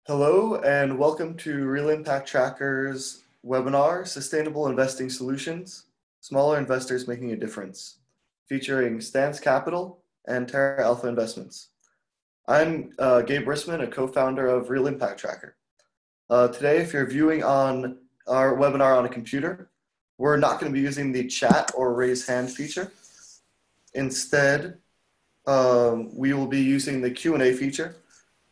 Hello and welcome to Real Impact Tracker's webinar, Sustainable Investing Solutions, Smaller Investors Making a Difference, featuring Stance Capital and Terra Alpha Investments. I'm Gabe Rissman, a co-founder of Real Impact Tracker. Today, if you're viewing on our webinar on a computer, we're not going to be using the chat or raise hand feature. Instead, we will be using the Q&A feature.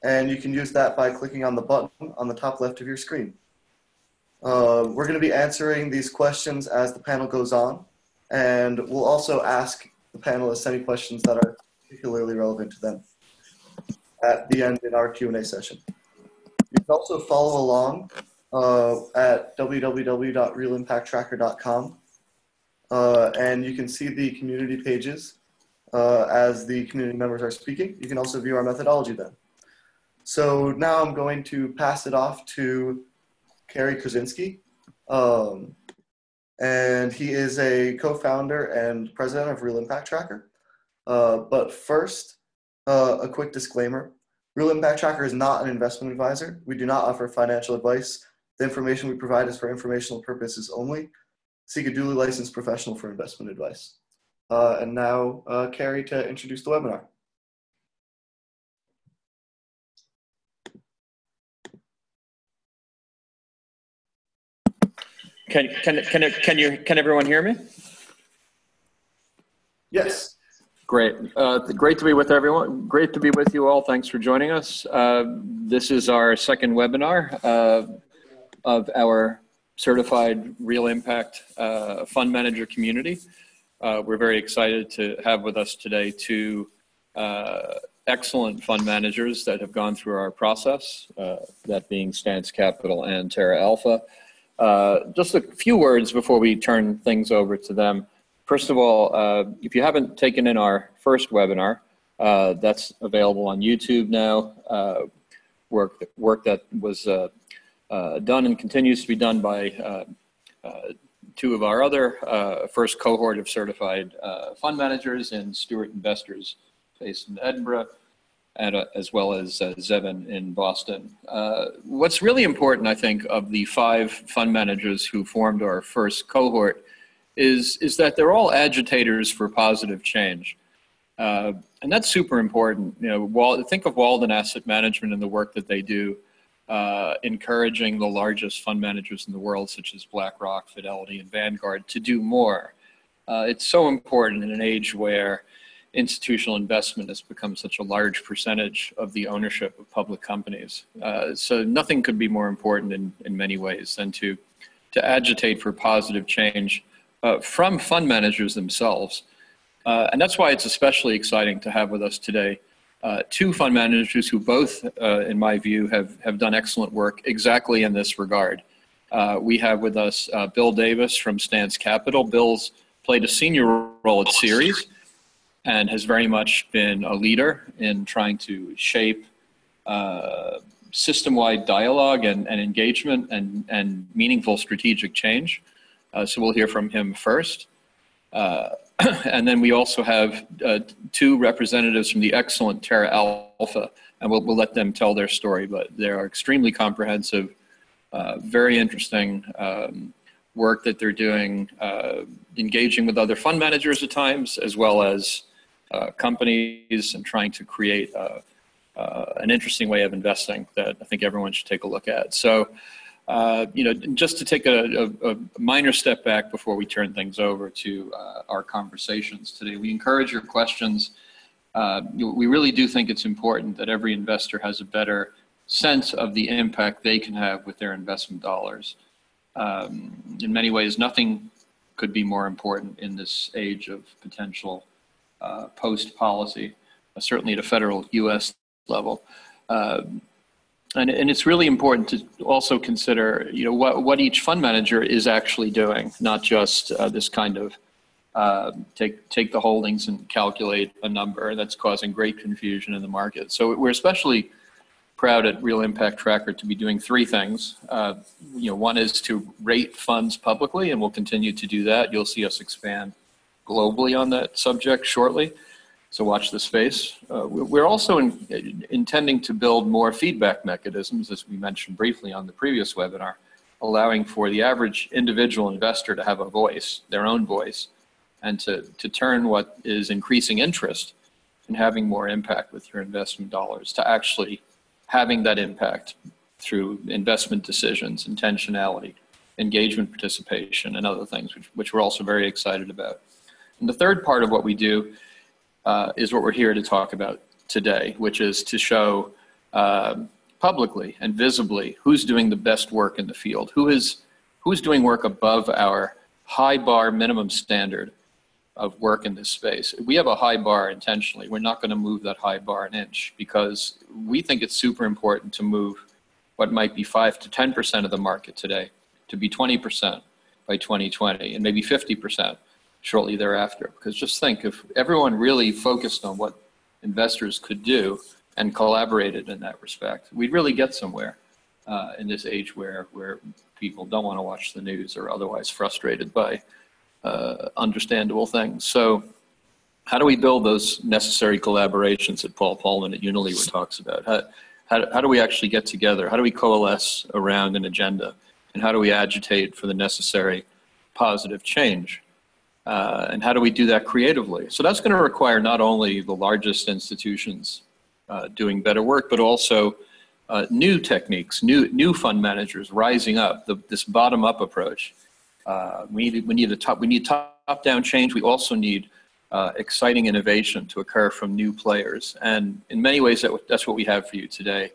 And you can use that by clicking on the button on the top left of your screen. We're going to be answering these questions as the panel goes on, and we'll also ask the panelists any questions that are particularly relevant to them at the end in our Q&A session. You can also follow along at www.realimpacttracker.com, and you can see the community pages as the community members are speaking. You can also view our methodology then. So now I'm going to pass it off to Kerry Krasinski, and he is a co-founder and president of Real Impact Tracker. But first, a quick disclaimer. Real Impact Tracker is not an investment advisor. We do not offer financial advice. The information we provide is for informational purposes only. Seek a duly licensed professional for investment advice. And now, Kerry to introduce the webinar. Can everyone hear me? Yes. Great. Great to be with everyone. Great to be with you all. Thanks for joining us. This is our second webinar of our certified Real Impact fund manager community. We're very excited to have with us today two excellent fund managers that have gone through our process, that being Stance Capital and Terra Alpha. Just a few words before we turn things over to them. First of all, if you haven't taken in our first webinar, that's available on YouTube now. Work that was done and continues to be done by two of our other first cohort of certified fund managers and Stewart Investors based in Edinburgh, and as well as Zevin in Boston. What's really important, I think, of the 5 fund managers who formed our first cohort is that they're all agitators for positive change. And that's super important. You know, think of Walden Asset Management and the work that they do, encouraging the largest fund managers in the world, such as BlackRock, Fidelity, and Vanguard, to do more. It's so important in an age where institutional investment has become such a large percentage of the ownership of public companies. So nothing could be more important in many ways than to agitate for positive change from fund managers themselves. And that's why it's especially exciting to have with us today 2 fund managers who both, in my view, have done excellent work exactly in this regard. We have with us Bill Davis from Stance Capital. Bill's played a senior role at Ceres and has very much been a leader in trying to shape system-wide dialogue and engagement and meaningful strategic change. So we'll hear from him first. And then we also have 2 representatives from the excellent Terra Alpha, and we'll let them tell their story, but they are extremely comprehensive, very interesting work that they're doing, engaging with other fund managers at times, as well as companies, and trying to create an interesting way of investing that I think everyone should take a look at. So, you know, just to take a minor step back before we turn things over to our conversations today, we encourage your questions. We really do think it's important that every investor has a better sense of the impact they can have with their investment dollars. In many ways, nothing could be more important in this age of potential post-policy, certainly at a federal U.S. level. And it's really important to also consider, you know, what each fund manager is actually doing, not just this kind of take the holdings and calculate a number. That's causing great confusion in the market. So we're especially proud at Real Impact Tracker to be doing 3 things. You know, one is to rate funds publicly, and we'll continue to do that. You'll see us expand globally on that subject shortly. So watch the space. We're also intending to build more feedback mechanisms, as we mentioned briefly on the previous webinar, allowing for the average individual investor to have a voice, their own voice, and to turn what is increasing interest in having more impact with your investment dollars to actually having that impact through investment decisions, intentionality, engagement participation, and other things, which we're also very excited about. And the third part of what we do is what we're here to talk about today, which is to show publicly and visibly who's doing the best work in the field, who's doing work above our high bar minimum standard of work in this space. We have a high bar intentionally. We're not going to move that high bar an inch because we think it's super important to move what might be 5 to 10% of the market today to be 20% by 2020 and maybe 50% shortly thereafter. Because just think, if everyone really focused on what investors could do and collaborated in that respect, we'd really get somewhere in this age where people don't want to watch the news or otherwise frustrated by understandable things. So how do we build those necessary collaborations that Paul Pullman at Unilever talks about? How do we actually get together? How do we coalesce around an agenda? And how do we agitate for the necessary positive change? And how do we do that creatively? So that's going to require not only the largest institutions doing better work, but also new techniques, new fund managers rising up, this bottom-up approach. We need top-down change. We also need exciting innovation to occur from new players. And in many ways, that's what we have for you today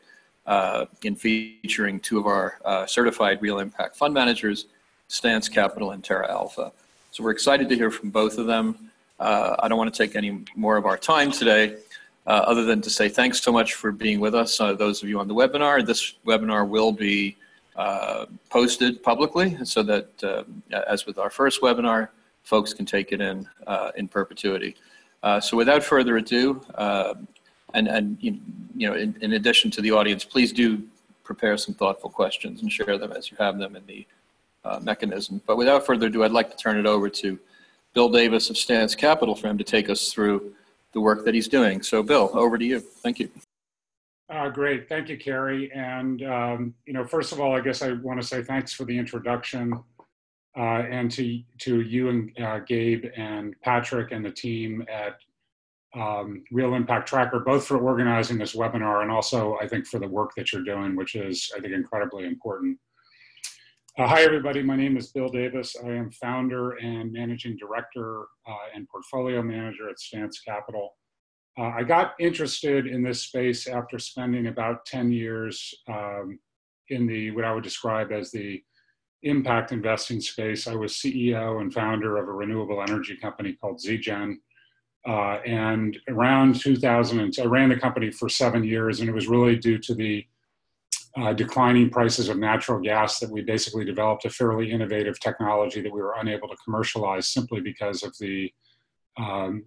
in featuring two of our certified real impact fund managers, Stance Capital and Terra Alpha. So we're excited to hear from both of them. I don't want to take any more of our time today, other than to say thanks so much for being with us, those of you on the webinar. This webinar will be posted publicly so that, as with our first webinar, folks can take it in perpetuity. So without further ado, and in addition to the audience, please do prepare some thoughtful questions and share them as you have them in the mechanism. But without further ado, I'd like to turn it over to Bill Davis of Stance Capital for him to take us through the work that he's doing. So Bill, over to you. Thank you. Great. Thank you, Kerry. And, first of all, I guess I want to say thanks for the introduction and to you and Gabe and Patrick and the team at Real Impact Tracker, both for organizing this webinar and also, I think, for the work that you're doing, which is, I think, incredibly important. Hi, everybody. My name is Bill Davis. I am founder and managing director and portfolio manager at Stance Capital. I got interested in this space after spending about 10 years in what I would describe as the impact investing space. I was CEO and founder of a renewable energy company called ZGen. And around 2000, I ran the company for 7 years, and it was really due to the declining prices of natural gas that we basically developed a fairly innovative technology that we were unable to commercialize simply because of the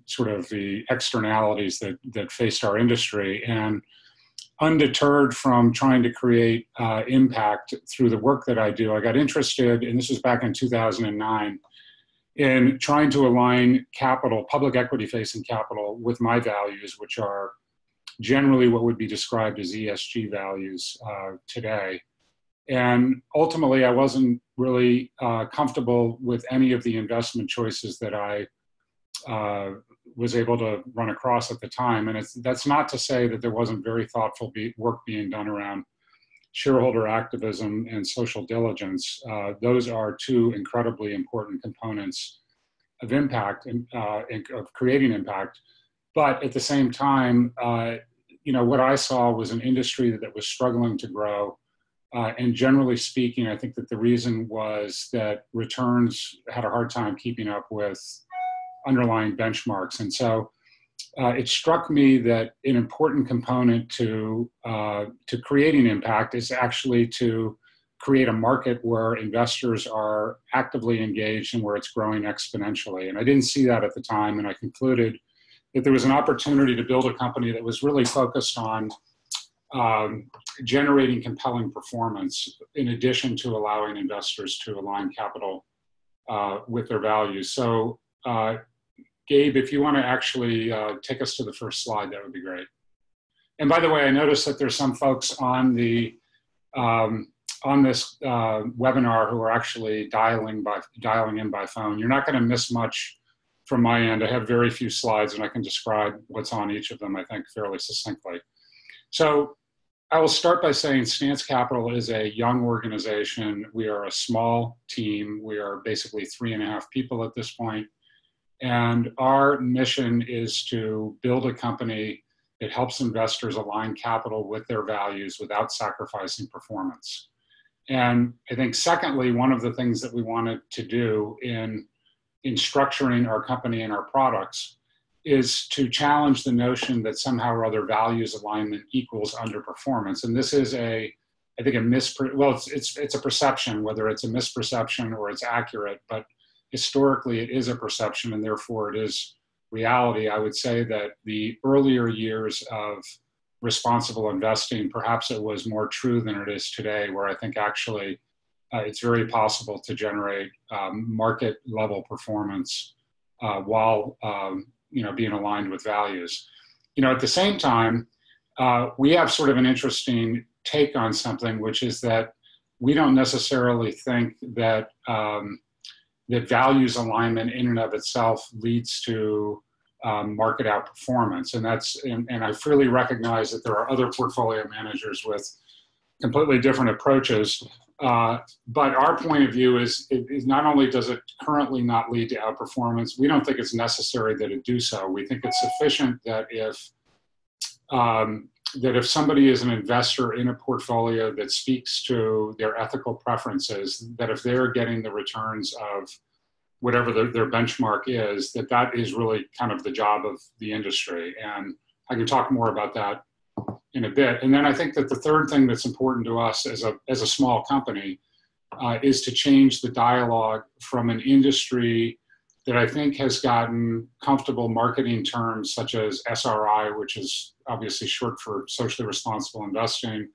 sort of the externalities that faced our industry. And undeterred from trying to create impact through the work that I do, I got interested, and this was back in 2009, in trying to align capital, public equity facing capital, with my values, which are generally what would be described as ESG values today. And ultimately, I wasn't really comfortable with any of the investment choices that I was able to run across at the time. And that's not to say that there wasn't very thoughtful work being done around shareholder activism and social diligence. Those are two incredibly important components of impact and of creating impact. But at the same time, what I saw was an industry that was struggling to grow. And generally speaking, I think that the reason was that returns had a hard time keeping up with underlying benchmarks. And so it struck me that an important component to creating impact is actually to create a market where investors are actively engaged and where it's growing exponentially. And I didn't see that at the time, and I concluded that there was an opportunity to build a company that was really focused on generating compelling performance in addition to allowing investors to align capital with their values. So Gabe, if you want to actually take us to the first slide, that would be great. And by the way, I noticed that there's some folks on the on this webinar who are actually dialing in by phone. You're not going to miss much from my end. I have very few slides, and I can describe what's on each of them, I think, fairly succinctly. So I will start by saying Stance Capital is a young organization. We are a small team. We are basically 3.5 people at this point. And our mission is to build a company that helps investors align capital with their values without sacrificing performance. And I think secondly, one of the things that we wanted to do in structuring our company and our products is to challenge the notion that somehow or other values alignment equals underperformance. And this is I think it's a perception, whether it's a misperception or it's accurate, but historically it is a perception and therefore it is reality. I would say that the earlier years of responsible investing, perhaps it was more true than it is today, where I think actually it's very possible to generate market level performance while being aligned with values. At the same time, we have sort of an interesting take on something, which is that we don't necessarily think that that values alignment in and of itself leads to market outperformance. And I freely recognize that there are other portfolio managers with completely different approaches. But our point of view is not only does it currently not lead to outperformance, we don't think it's necessary that it do so. We think it's sufficient that if somebody is an investor in a portfolio that speaks to their ethical preferences, that if they're getting the returns of whatever their benchmark is, that is really kind of the job of the industry. And I can talk more about that in a bit. And then I think that the third thing that's important to us as a small company is to change the dialogue from an industry that I think has gotten comfortable marketing terms such as SRI, which is obviously short for socially responsible investing,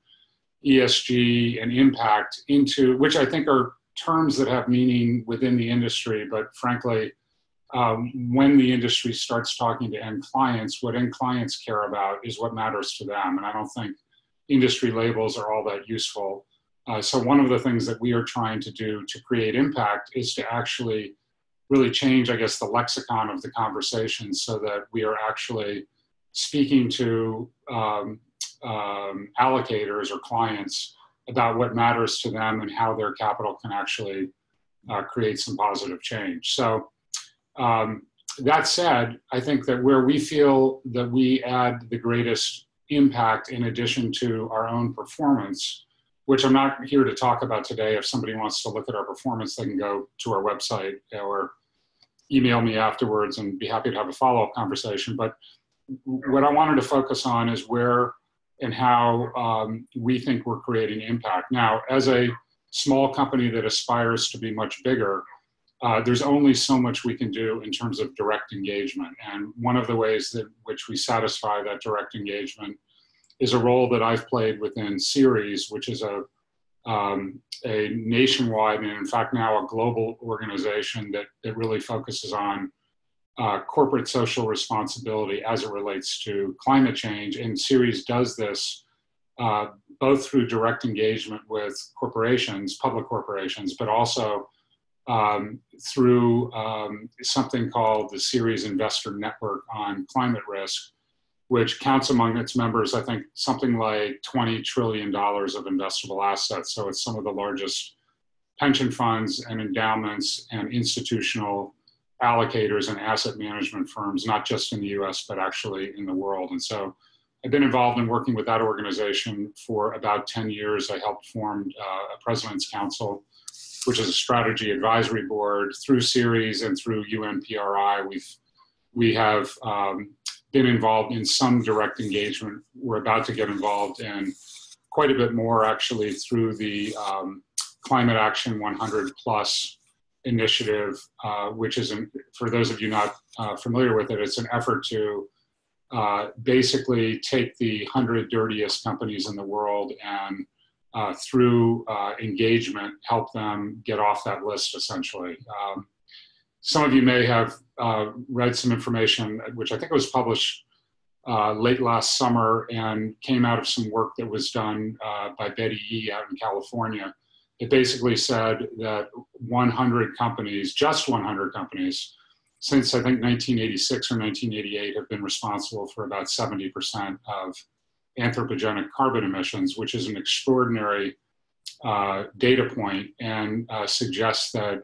ESG, and impact, into which I think are terms that have meaning within the industry, but frankly, when the industry starts talking to end clients, what end clients care about is what matters to them. And I don't think industry labels are all that useful. So one of the things that we are trying to do to create impact is to actually really change, I guess, the lexicon of the conversation so that we are actually speaking to allocators or clients about what matters to them and how their capital can actually create some positive change. So that said, I think that where we feel that we add the greatest impact in addition to our own performance, which I'm not here to talk about today. If somebody wants to look at our performance, they can go to our website or email me afterwards and be happy to have a follow-up conversation. But what I wanted to focus on is where and how we think we're creating impact. Now, as a small company that aspires to be much bigger, there's only so much we can do in terms of direct engagement. And one of the ways that which we satisfy that direct engagement is a role that I've played within Ceres, which is a nationwide and in fact now a global organization that really focuses on corporate social responsibility as it relates to climate change. And Ceres does this both through direct engagement with corporations, public corporations, but also through something called the Ceres Investor Network on Climate Risk, which counts among its members, I think, something like $20 trillion of investable assets. So it's some of the largest pension funds and endowments and institutional allocators and asset management firms, not just in the US, but actually in the world. And so I've been involved in working with that organization for about 10 years. I helped form a President's Council, which is a strategy advisory board through Ceres and through UNPRI. We have been involved in some direct engagement. We're about to get involved in quite a bit more actually through the Climate Action 100 Plus initiative, which is, for those of you not familiar with it, it's an effort to basically take the 100 dirtiest companies in the world and through engagement, help them get off that list, essentially. Some of you may have read some information, which I think was published late last summer and came out of some work that was done by Betty E. out in California. It basically said that 100 companies, just 100 companies, since I think 1986 or 1988 have been responsible for about 70% of anthropogenic carbon emissions, which is an extraordinary data point and suggests that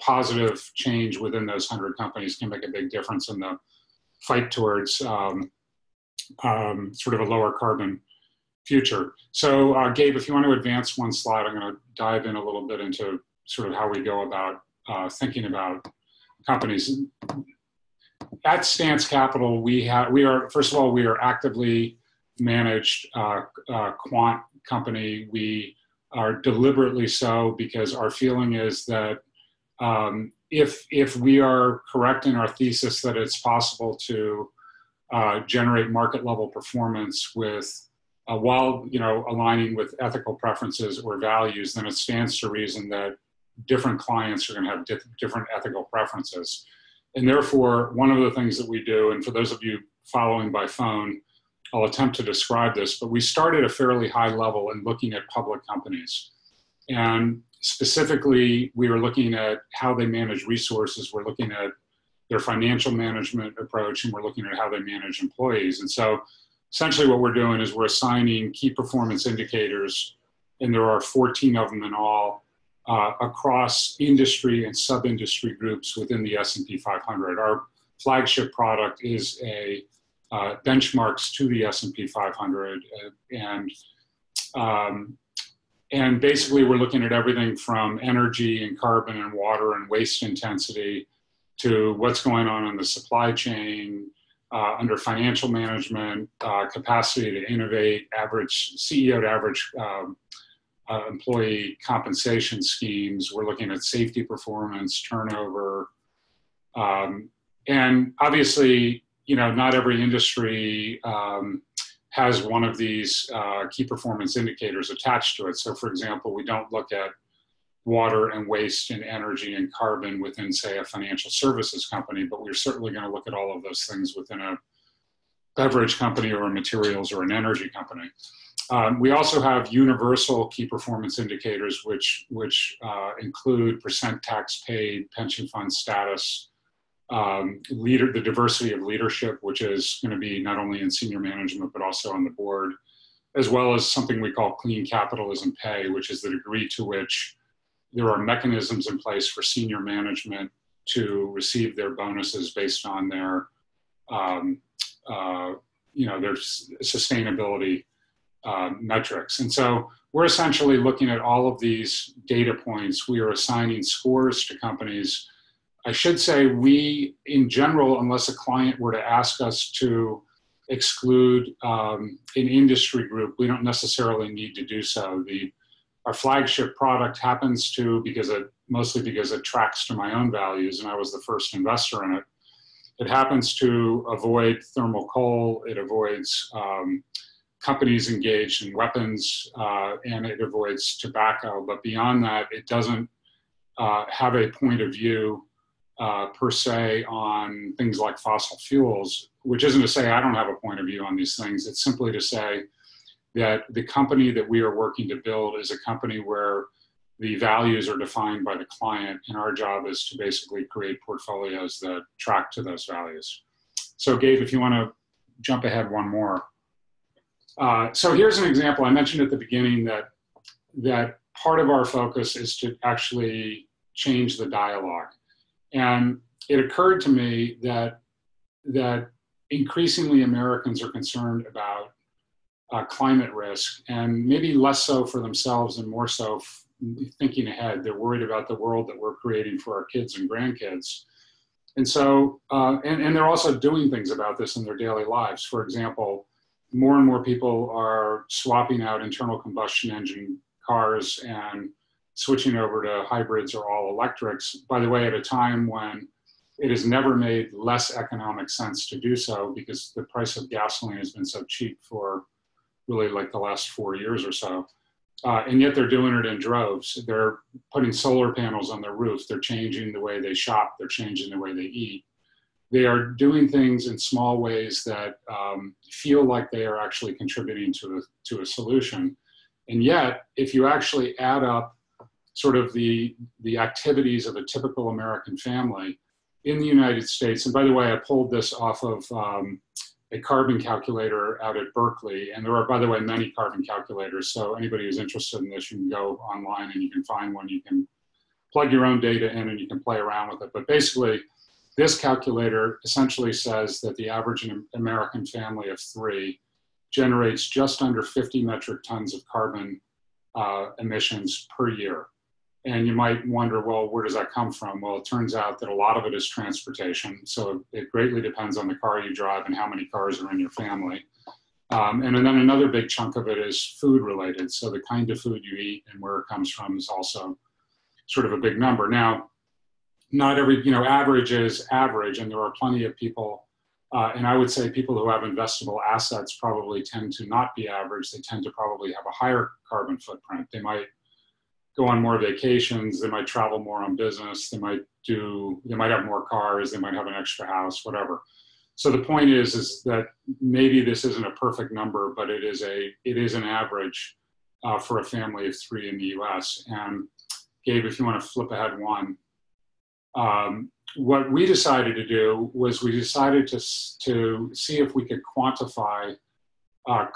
positive change within those 100 companies can make a big difference in the fight towards sort of a lower carbon future. So Gabe, if you want to advance one slide, I'm going to dive in a little bit into sort of how we go about thinking about companies. At Stance Capital, we are, first of all, we are actively managed quant company. We are deliberately so because our feeling is that if we are correct in our thesis that it's possible to generate market level performance with while aligning with ethical preferences or values, then it stands to reason that different clients are going to have different ethical preferences. And therefore, one of the things that we do, and for those of you following by phone, I'll attempt to describe this, but we start at a fairly high level in looking at public companies. And specifically, we are looking at how they manage resources. We're looking at their financial management approach, and we're looking at how they manage employees. And so essentially what we're doing is we're assigning key performance indicators, and there are 14 of them in all, across industry and sub-industry groups within the S&P 500. Our flagship product is a benchmarks to the S&P 500, and basically we're looking at everything from energy and carbon and water and waste intensity to what's going on in the supply chain, under financial management, capacity to innovate, average CEO to average employee compensation schemes. We're looking at safety performance, turnover, and obviously, not every industry has one of these key performance indicators attached to it. So for example, we don't look at water and waste and energy and carbon within, say, a financial services company, but we're certainly going to look at all of those things within a beverage company or a materials or an energy company. We also have universal key performance indicators, which include percent tax paid, pension fund status, the diversity of leadership, which is going to be not only in senior management, but also on the board, as well as something we call clean capitalism pay, which is the degree to which there are mechanisms in place for senior management to receive their bonuses based on their, their sustainability metrics. And so we're essentially looking at all of these data points. We are assigning scores to companies. I should say we, in general, unless a client were to ask us to exclude an industry group, we don't necessarily need to do so. Our flagship product happens to, mostly because it tracks to my own values, and I was the first investor in it. It happens to avoid thermal coal, it avoids companies engaged in weapons, and it avoids tobacco. But beyond that, it doesn't have a point of view per se on things like fossil fuels, which isn't to say I don't have a point of view on these things. It's simply to say that the company that we are working to build is a company where the values are defined by the client, and our job is to basically create portfolios that track to those values. So Gabe, if you want to jump ahead one more. So here's an example. I mentioned at the beginning that part of our focus is to actually change the dialogue. And it occurred to me that increasingly Americans are concerned about climate risk, and maybe less so for themselves and more so thinking ahead. They're worried about the world that we're creating for our kids and grandkids. And so, and they're also doing things about this in their daily lives. For example, more and more people are swapping out internal combustion engine cars and switching over to hybrids or all electrics, by the way, at a time when it has never made less economic sense to do so, because the price of gasoline has been so cheap for really like the last 4 years or so. And yet they're doing it in droves. They're putting solar panels on their roof. They're changing the way they shop. They're changing the way they eat. They are doing things in small ways that feel like they are actually contributing to a solution. And yet, if you actually add up sort of the activities of a typical American family in the United States, and by the way, I pulled this off of a carbon calculator out at Berkeley, and there are, by the way, many carbon calculators, so anybody who's interested in this, you can go online and you can find one. You can plug your own data in and you can play around with it. But basically, this calculator essentially says that the average American family of 3 generates just under 50 metric tons of carbon emissions per year. And you might wonder, well, where does that come from? Well, it turns out that a lot of it is transportation. So it greatly depends on the car you drive and how many cars are in your family. And then another big chunk of it is food related. So the kind of food you eat and where it comes from is also sort of a big number. Now, not every, average is average, and there are plenty of people, and I would say people who have investable assets probably tend to not be average. They tend to probably have a higher carbon footprint. They might go on more vacations, they might travel more on business, they might have more cars, they might have an extra house, whatever. So the point is that maybe this isn't a perfect number, but it is an average for a family of 3 in the US. And Gabe, if you want to flip ahead one, what we decided to do was we decided to see if we could quantify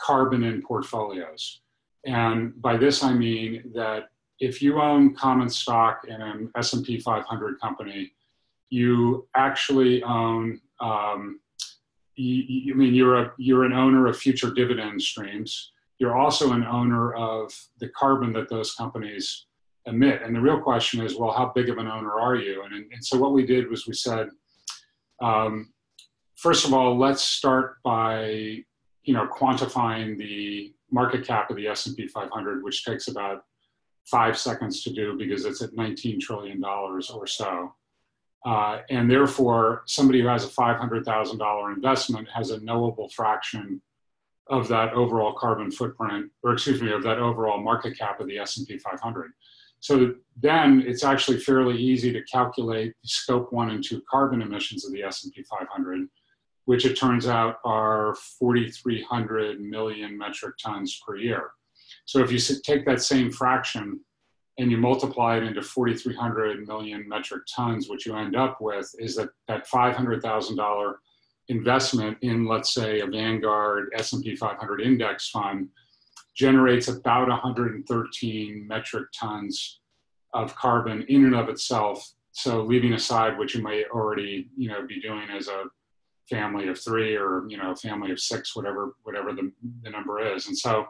carbon in portfolios. And by this, I mean that if you own common stock in an S&P 500 company, you actually own, you're an owner of future dividend streams. You're also an owner of the carbon that those companies emit. And the real question is, well, how big of an owner are you? And so what we did was we said, first of all, let's start by, quantifying the market cap of the S&P 500, which takes about 5 seconds to do because it's at $19 trillion or so. And therefore, somebody who has a $500,000 investment has a knowable fraction of that overall carbon footprint, or excuse me, of that overall market cap of the S&P 500. So then it's actually fairly easy to calculate scope 1 and 2 carbon emissions of the S&P 500, which it turns out are 4,300 million metric tons per year. So if you take that same fraction and you multiply it into 4,300 million metric tons, what you end up with is that $500,000 investment in, let's say, a Vanguard S&P 500 index fund generates about 113 metric tons of carbon in and of itself. So leaving aside what you might already, be doing as a family of 3 or, a family of 6, whatever the number is. And so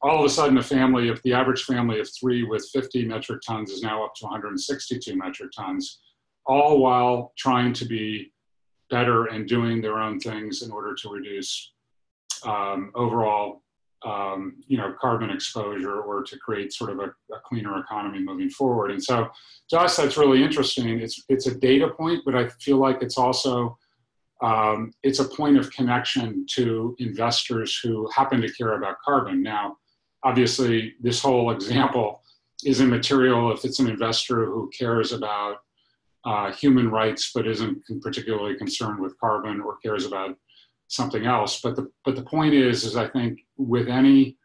all of a sudden, the average family of 3 with 50 metric tons is now up to 162 metric tons, all while trying to be better and doing their own things in order to reduce overall, carbon exposure, or to create sort of a cleaner economy moving forward. And so to us, that's really interesting. It's a data point, but I feel like it's also, it's a point of connection to investors who happen to care about carbon. Now, obviously, this whole example is immaterial if it's an investor who cares about human rights but isn't particularly concerned with carbon or cares about something else. But the point is I think with any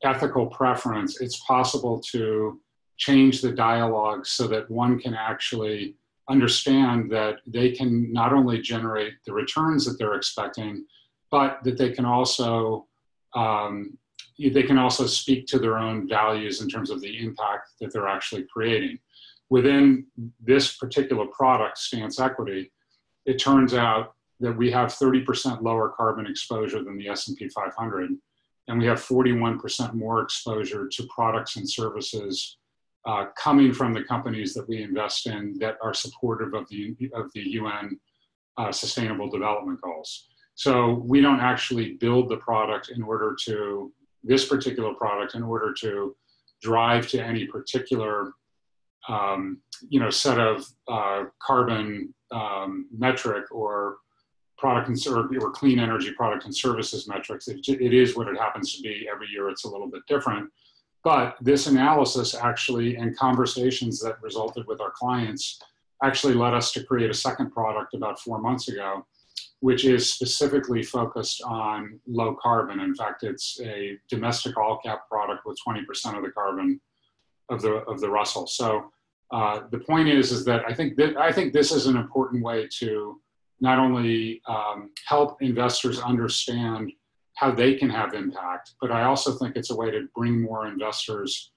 ethical preference, it's possible to change the dialogue so that one can actually understand that they can not only generate the returns that they're expecting, but that they can also speak to their own values in terms of the impact that they're actually creating. Within this particular product, Stance Equity, it turns out that we have 30% lower carbon exposure than the S&P 500, and we have 41% more exposure to products and services coming from the companies that we invest in that are supportive of the UN Sustainable Development Goals. So we don't actually build the product this particular product in order to drive to any particular set of carbon metric or or clean energy product and services metrics. It is what it happens to be. Every year it's a little bit different. But this analysis actually, and conversations that resulted with our clients, actually led us to create a second product about 4 months ago, which is specifically focused on low carbon. In fact, it's a domestic all cap product with 20% of the carbon of the Russell. So the point is that I think this is an important way to not only help investors understand how they can have impact, but I also think it's a way to bring more investors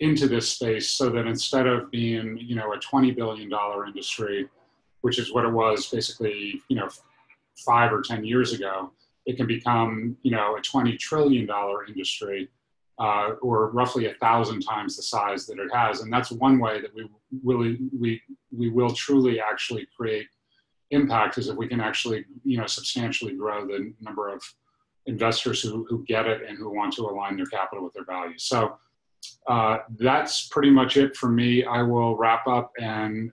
into this space so that instead of being, you know, a $20 billion industry, which is what it was basically, you know, 5 or 10 years ago, it can become, you know, a $20 trillion industry, or roughly 1,000 times the size that it has. And that's one way that we will truly actually create impact, is if we can actually, you know, substantially grow the number of investors who get it and who want to align their capital with their values. So that's pretty much it for me. I will wrap up and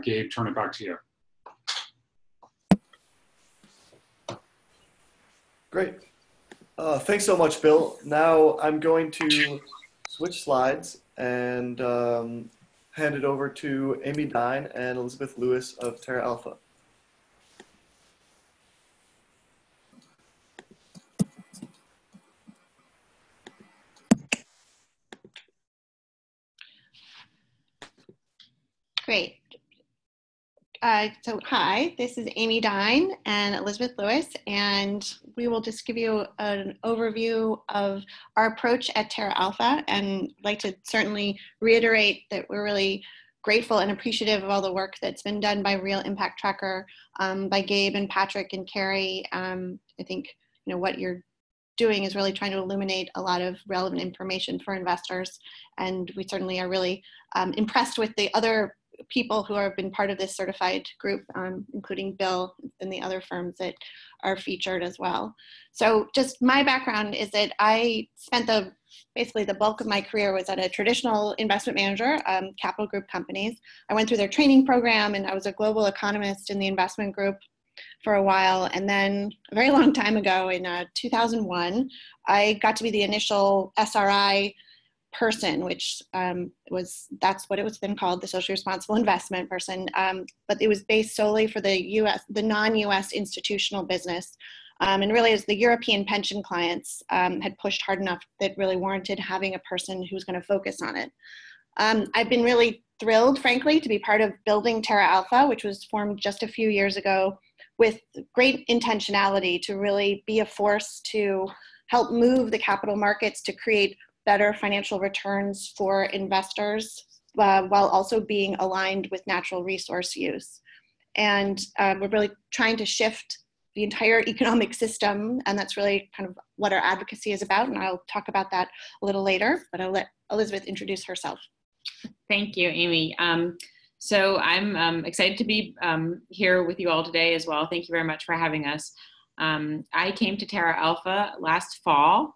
Gabe, turn it back to you. Great. Thanks so much, Bill. Now I'm going to switch slides and hand it over to Amy Dine and Elizabeth Lewis of Terra Alpha. Great. So hi, this is Amy Dine and Elizabeth Lewis, and we will just give you an overview of our approach at Terra Alpha, and I'd like to certainly reiterate that we're really grateful and appreciative of all the work that's been done by Real Impact Tracker, by Gabe and Patrick and Carrie. I think, you know, what you're doing is really trying to illuminate a lot of relevant information for investors, and we certainly are really impressed with the other people who have been part of this certified group, including Bill and the other firms that are featured as well. So just my background is that I spent basically the bulk of my career was at a traditional investment manager, capital group companies. I went through their training program, and I was a global economist in the investment group for a while. And then a very long time ago in 2001, I got to be the initial SRI person, which that's what it was then called, the socially responsible investment person. But it was based solely for the non-US institutional business. And really, as the European pension clients had pushed hard enough that really warranted having a person who's going to focus on it. I've been really thrilled, frankly, to be part of building Terra Alpha, which was formed just a few years ago with great intentionality to really be a force to help move the capital markets to create better financial returns for investors, while also being aligned with natural resource use. And we're really trying to shift the entire economic system, and that's really kind of what our advocacy is about, and I'll talk about that a little later, but I'll let Elizabeth introduce herself. Thank you, Amy. So I'm excited to be here with you all today as well. Thank you very much for having us. I came to Terra Alpha last fall,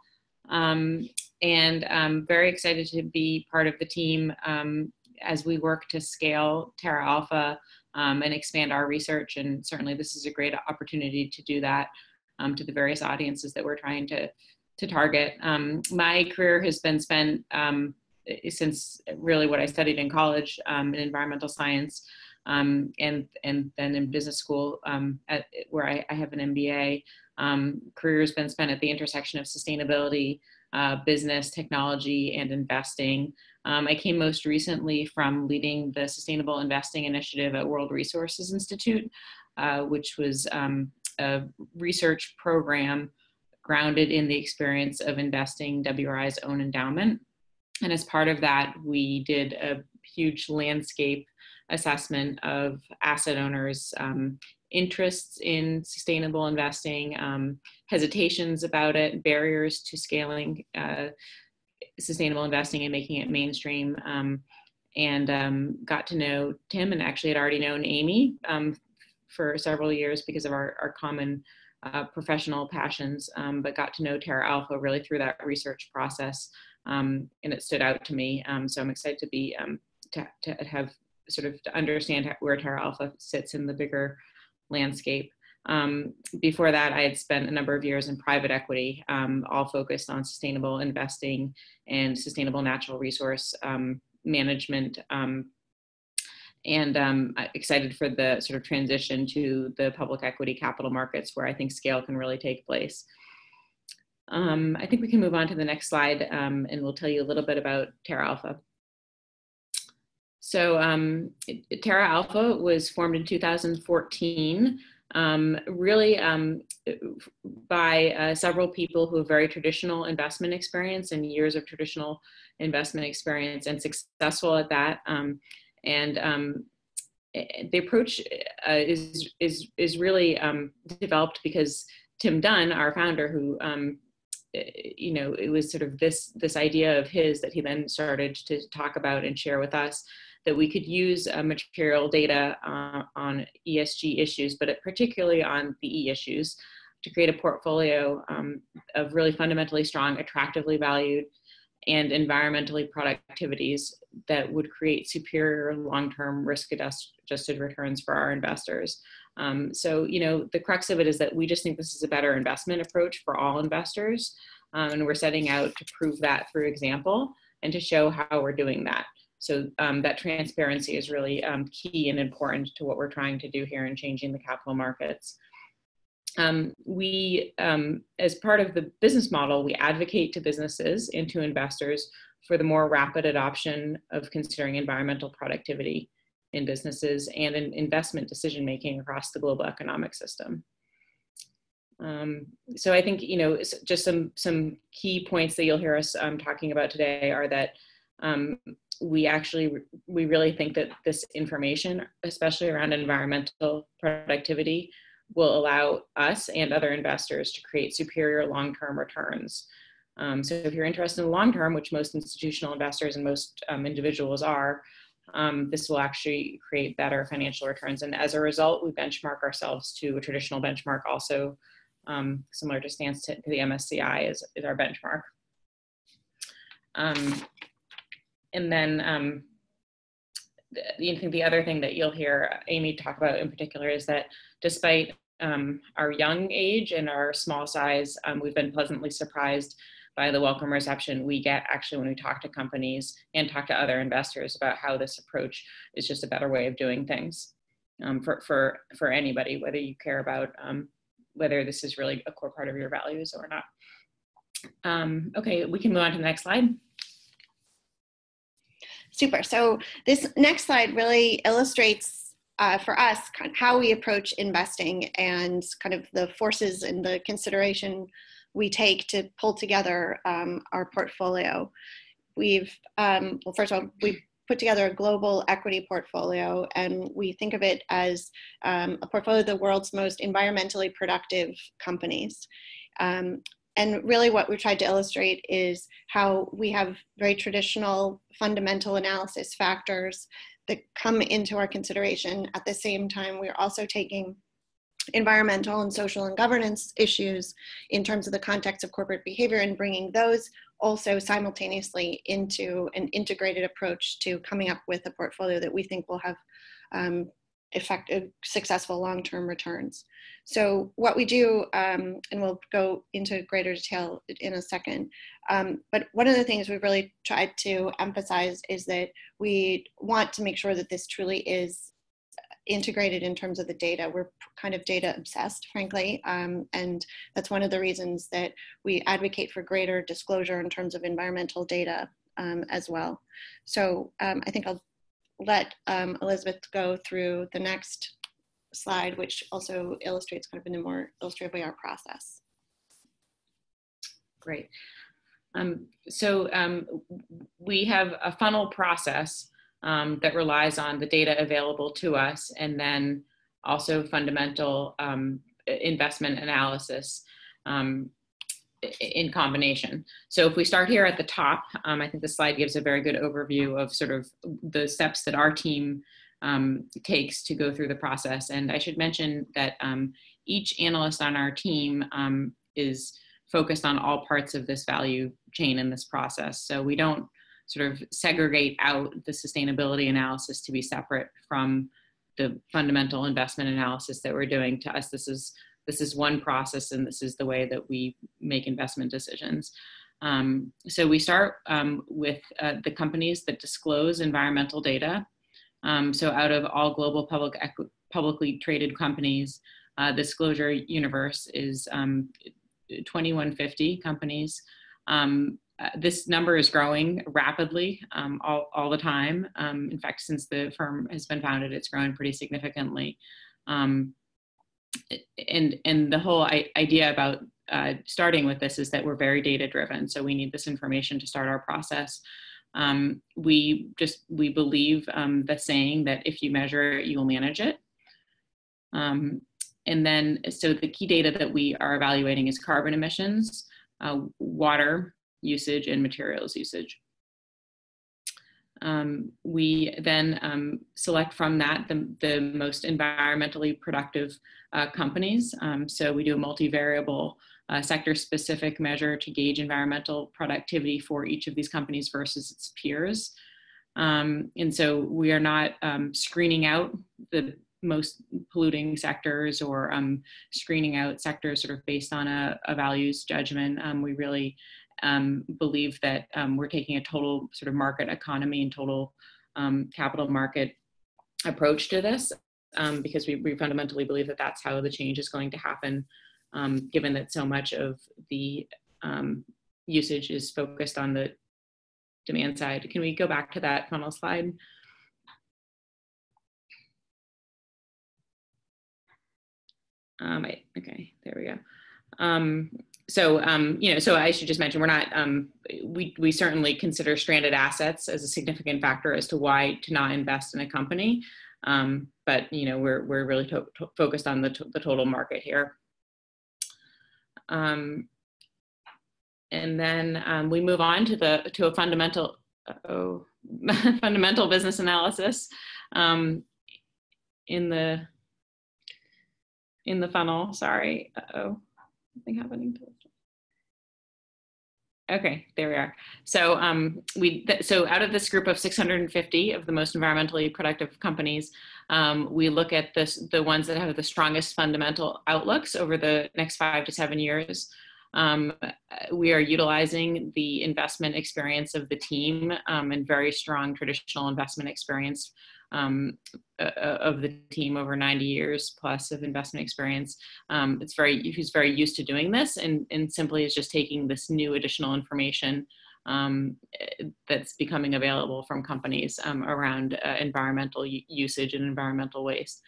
and I'm very excited to be part of the team as we work to scale Terra Alpha and expand our research. And certainly this is a great opportunity to do that to the various audiences that we're trying to target. My career has been spent since really what I studied in college in environmental science, and then in business school where I have an MBA. Career has been spent at the intersection of sustainability, business, technology, and investing. I came most recently from leading the Sustainable Investing Initiative at World Resources Institute, which was a research program grounded in the experience of investing WRI's own endowment. And as part of that, we did a huge landscape assessment of asset owners' interests in sustainable investing, hesitations about it, barriers to scaling sustainable investing and making it mainstream, and got to know Tim, and actually had already known Amy for several years because of our common professional passions, but got to know Terra Alpha really through that research process, and it stood out to me. So I'm excited to be to have sort of to understand where Terra Alpha sits in the bigger landscape. Before that, I had spent a number of years in private equity, all focused on sustainable investing and sustainable natural resource management. And I'm excited for the sort of transition to the public equity capital markets, where I think scale can really take place. I think we can move on to the next slide, and we'll tell you a little bit about Terra Alpha. So Terra Alpha was formed in 2014, really by several people who have very traditional investment experience and years of traditional investment experience, and successful at that. The approach is really developed because Tim Dunn, our founder, who it was sort of this idea of his that he then started to talk about and share with us, that we could use material data on ESG issues, but particularly on the E issues, to create a portfolio of really fundamentally strong, attractively valued, and environmentally product activities that would create superior long-term risk-adjusted returns for our investors. So, the crux of it is that we just think this is a better investment approach for all investors. And we're setting out to prove that through example and to show how we're doing that. So that transparency is really key and important to what we're trying to do here in changing the capital markets. As part of the business model, we advocate to businesses and to investors for the more rapid adoption of considering environmental productivity in businesses and in investment decision-making across the global economic system. So I think, just some key points that you'll hear us talking about today are that we really think that this information, especially around environmental productivity, will allow us and other investors to create superior long-term returns. So if you're interested in the long term, which most institutional investors and most individuals are, this will actually create better financial returns. And as a result, we benchmark ourselves to a traditional benchmark, also similar to stance to the MSCI is our benchmark. And then the other thing that you'll hear Amy talk about in particular is that despite our young age and our small size, we've been pleasantly surprised by the welcome reception we get actually when we talk to companies and talk to other investors about how this approach is just a better way of doing things for anybody, whether you care about whether this is really a core part of your values or not. Okay, we can move on to the next slide. Super. So this next slide really illustrates for us kind of how we approach investing and kind of the forces and the consideration we take to pull together our portfolio. We've, well, first of all, we've put together a global equity portfolio, and we think of it as a portfolio of the world's most environmentally productive companies. And really what we've tried to illustrate is how we have very traditional fundamental analysis factors that come into our consideration. At the same time, we're also taking environmental and social and governance issues in terms of the context of corporate behavior and bringing those also simultaneously into an integrated approach to coming up with a portfolio that we think will have effective, successful long-term returns. So what we do, and we'll go into greater detail in a second, but one of the things we've really tried to emphasize is that we want to make sure that this truly is integrated in terms of the data. We're kind of data obsessed, frankly, and that's one of the reasons that we advocate for greater disclosure in terms of environmental data as well. So I think I'll let Elizabeth go through the next slide, which also illustrates kind of in a more illustrative way our process. Great. We have a funnel process that relies on the data available to us, and then also fundamental investment analysis in combination. So if we start here at the top, I think the slide gives a very good overview of sort of the steps that our team takes to go through the process. And I should mention that each analyst on our team is focused on all parts of this value chain in this process. So we don't sort of segregate out the sustainability analysis to be separate from the fundamental investment analysis that we're doing. To us, this is one process, and this is the way that we make investment decisions. So we start with the companies that disclose environmental data. So out of all global publicly traded companies, disclosure universe is 2150 companies. This number is growing rapidly all the time. In fact, since the firm has been founded, it's grown pretty significantly. And the whole idea about starting with this is that we're very data driven. So we need this information to start our process. We believe the saying that if you measure it, you will manage it. And then, so the key data that we are evaluating is carbon emissions, water usage, and materials usage. We then select from that the most environmentally productive companies. So we do a multivariable sector-specific measure to gauge environmental productivity for each of these companies versus its peers. And so we are not screening out the most polluting sectors or screening out sectors sort of based on a values judgment. We really believe that we're taking a total sort of market economy and total capital market approach to this because we fundamentally believe that that's how the change is going to happen, given that so much of the usage is focused on the demand side. Can we go back to that funnel slide? Okay, there we go. So I should just mention, we're not, we certainly consider stranded assets as a significant factor as to why to not invest in a company. But, we're really focused on the total market here. And then we move on to a fundamental, fundamental business analysis in the funnel, sorry, something happening to it. Okay, there we are. So so out of this group of 650 of the most environmentally productive companies, we look at the ones that have the strongest fundamental outlooks over the next 5 to 7 years. We are utilizing the investment experience of the team and very strong traditional investment experience of the team, over 90 years plus of investment experience. He's very used to doing this, and simply is just taking this new additional information that's becoming available from companies around environmental usage and environmental waste.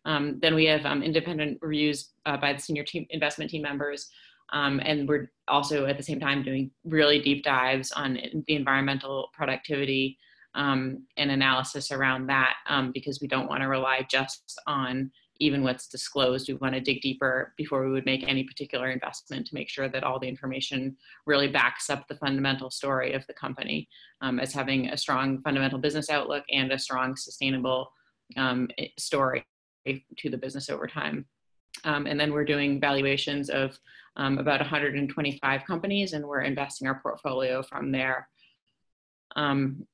Then we have independent reviews by the senior investment team members. And we're also at the same time doing really deep dives on the environmental productivity and analysis around that, because we don't want to rely just on even what's disclosed. We want to dig deeper before we would make any particular investment to make sure that all the information really backs up the fundamental story of the company as having a strong fundamental business outlook and a strong sustainable story to the business over time. And then we're doing valuations of about 125 companies, and we're investing our portfolio from there. And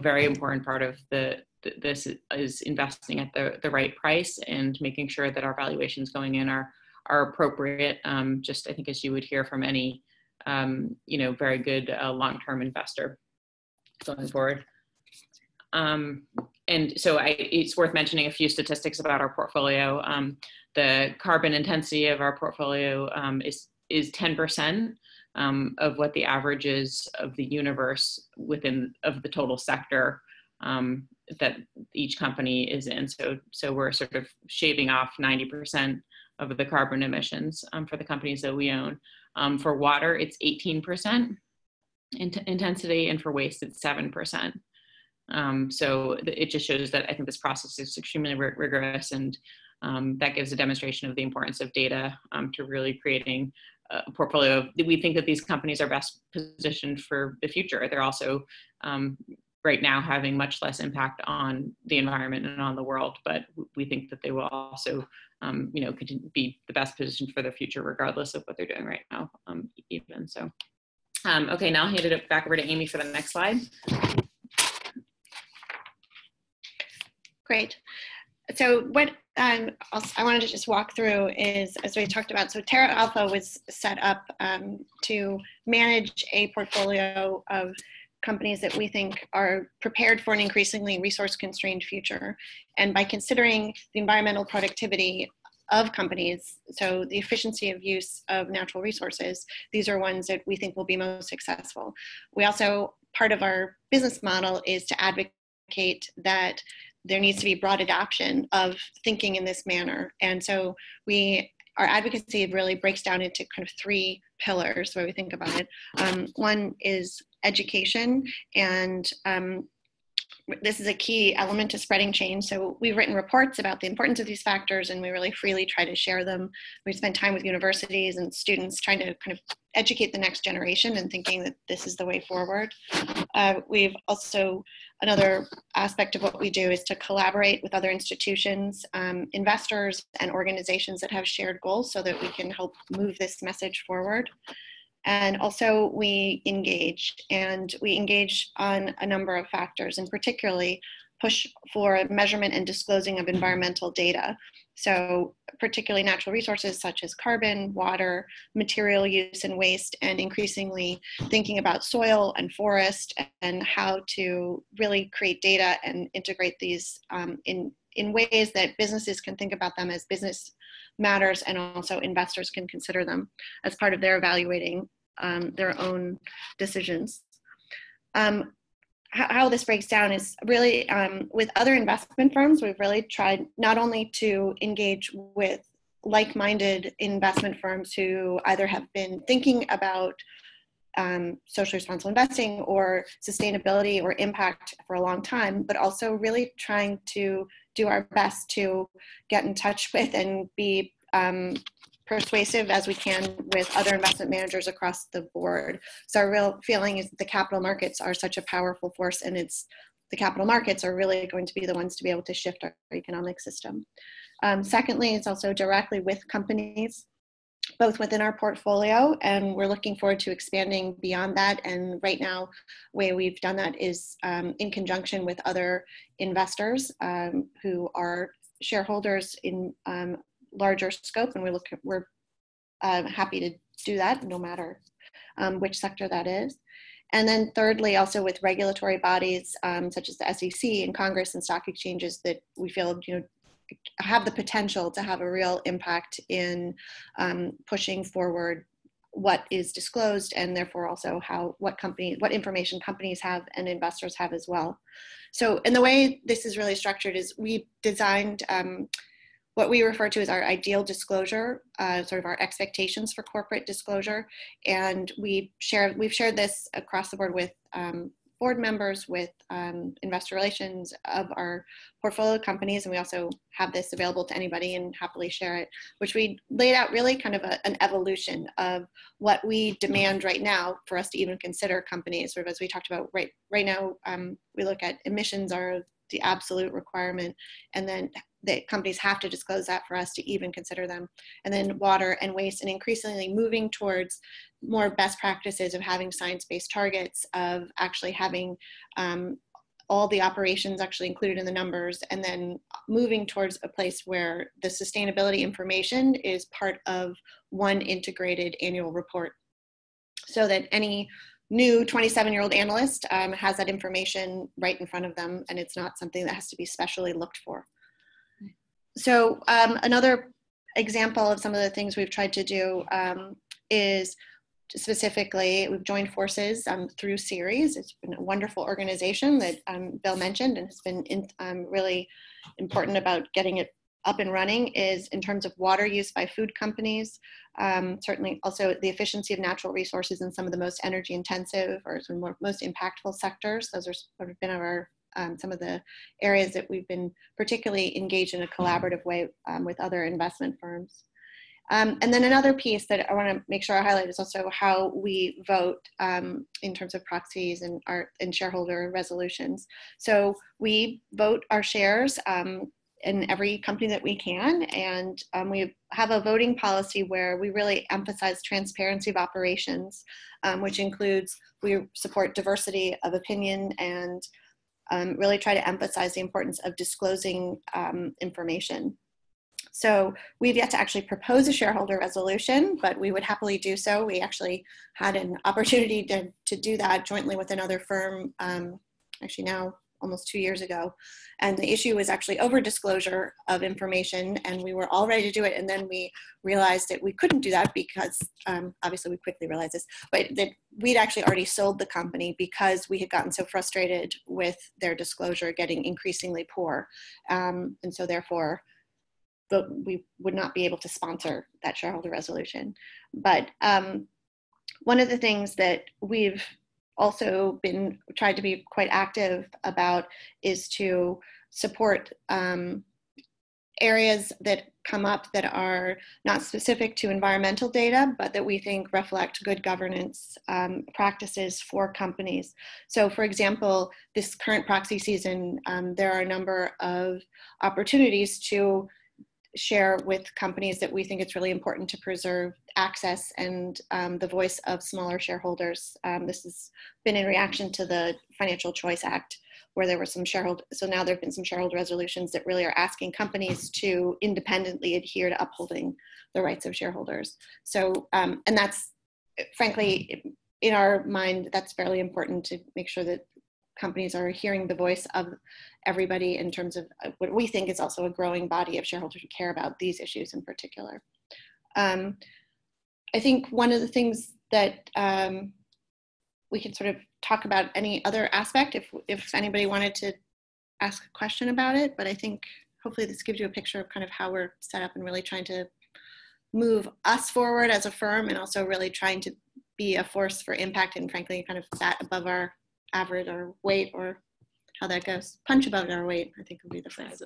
very important part of this is investing at the right price and making sure that our valuations going in are appropriate. Just I think as you would hear from any very good long-term investor going forward. And so it's worth mentioning a few statistics about our portfolio. The carbon intensity of our portfolio is 10% of what the average is of the universe of the total sector that each company is in. So we're sort of shaving off 90% of the carbon emissions for the companies that we own. For water, it's 18% intensity, and for waste, it's 7%. So it just shows that I think this process is extremely rigorous, and that gives a demonstration of the importance of data to really creating a portfolio. We think that these companies are best positioned for the future. They're also right now having much less impact on the environment and on the world, but we think that they will also be the best positioned for the future regardless of what they're doing right now, even. So, okay, now I'll hand it back over to Amy for the next slide. Great. So what I wanted to just walk through is, as we talked about, so Terra Alpha was set up to manage a portfolio of companies that we think are prepared for an increasingly resource-constrained future. And by considering the environmental productivity of companies, so the efficiency of use of natural resources, these are ones that we think will be most successful. We also, part of our business model is to advocate that there needs to be broad adoption of thinking in this manner. And so our advocacy really breaks down into kind of three pillars, the way we think about it. One is education, and this is a key element to spreading change. So we've written reports about the importance of these factors, and we really freely try to share them. We spend time with universities and students trying to kind of educate the next generation and thinking that this is the way forward. We've also, another aspect of what we do is to collaborate with other institutions, investors, and organizations that have shared goals so that we can help move this message forward. And also we engage on a number of factors, and particularly push for measurement and disclosing of environmental data. So particularly natural resources such as carbon, water, material use and waste, and increasingly thinking about soil and forest and how to really create data and integrate these in ways that businesses can think about them as business matters, and also investors can consider them as part of their evaluating their own decisions. How this breaks down is really with other investment firms, we've really tried not only to engage with like-minded investment firms who either have been thinking about socially responsible investing or sustainability or impact for a long time, but also really trying to do our best to get in touch with and be persuasive as we can with other investment managers across the board. So our real feeling is that the capital markets are such a powerful force, and the capital markets are really going to be the ones to be able to shift our economic system. Secondly, it's also directly with companies, both within our portfolio, and we're looking forward to expanding beyond that. And right now, the way we've done that is in conjunction with other investors who are shareholders in larger scope, and we're happy to do that no matter which sector that is. And then thirdly, also with regulatory bodies such as the SEC and Congress and stock exchanges that we feel have the potential to have a real impact in pushing forward what is disclosed, and therefore also what information companies have and investors have as well. So, and the way this is really structured is we designed what we refer to as our ideal disclosure, sort of our expectations for corporate disclosure. And we've shared this across the board with board members, with investor relations of our portfolio companies. And we also have this available to anybody and happily share it, which we laid out really kind of an evolution of what we demand right now for us to even consider companies. Sort of as we talked about right now, we look at emissions are the absolute requirement, and then the companies have to disclose that for us to even consider them. And then water and waste, and increasingly moving towards more best practices of having science-based targets, of actually having all the operations actually included in the numbers, and then moving towards a place where the sustainability information is part of one integrated annual report, so that any new 27-year-old analyst has that information right in front of them, and it's not something that has to be specially looked for. So another example of some of the things we've tried to do is specifically, we've joined forces through Ceres. It's been a wonderful organization that Bill mentioned, and has been really important about getting it up and running, is in terms of water use by food companies. Certainly also the efficiency of natural resources in some of the most energy intensive or most impactful sectors. Those are sort of been our some of the areas that we've been particularly engaged in a collaborative way with other investment firms. And then another piece that I want to make sure I highlight is also how we vote in terms of proxies and shareholder resolutions. So we vote our shares in every company that we can, and we have a voting policy where we really emphasize transparency of operations, which includes we support diversity of opinion and really try to emphasize the importance of disclosing information. So we've yet to actually propose a shareholder resolution, but we would happily do so. We actually had an opportunity to do that jointly with another firm, actually now almost 2 years ago. And the issue was actually over disclosure of information, and we were all ready to do it. And then we realized that we couldn't do that because, obviously we quickly realized this, but that we'd actually already sold the company because we had gotten so frustrated with their disclosure getting increasingly poor. And so therefore, we would not be able to sponsor that shareholder resolution. But one of the things that we've also tried to be quite active about is to support areas that come up that are not specific to environmental data, but that we think reflect good governance practices for companies. So for example, this current proxy season, there are a number of opportunities to share with companies that we think it's really important to preserve access and the voice of smaller shareholders. This has been in reaction to the Financial Choice Act, where there were some so now there have been some shareholder resolutions that really are asking companies to independently adhere to upholding the rights of shareholders. So, and that's, frankly, in our mind, that's fairly important to make sure that companies are hearing the voice of everybody in terms of what we think is also a growing body of shareholders who care about these issues in particular. I think one of the things that we can sort of talk about any other aspect if anybody wanted to ask a question about it, but I think hopefully this gives you a picture of kind of how we're set up and really trying to move us forward as a firm and also really trying to be a force for impact and frankly kind of that above our average or weight, or how that goes. Punch above our weight, I think would be the phrase.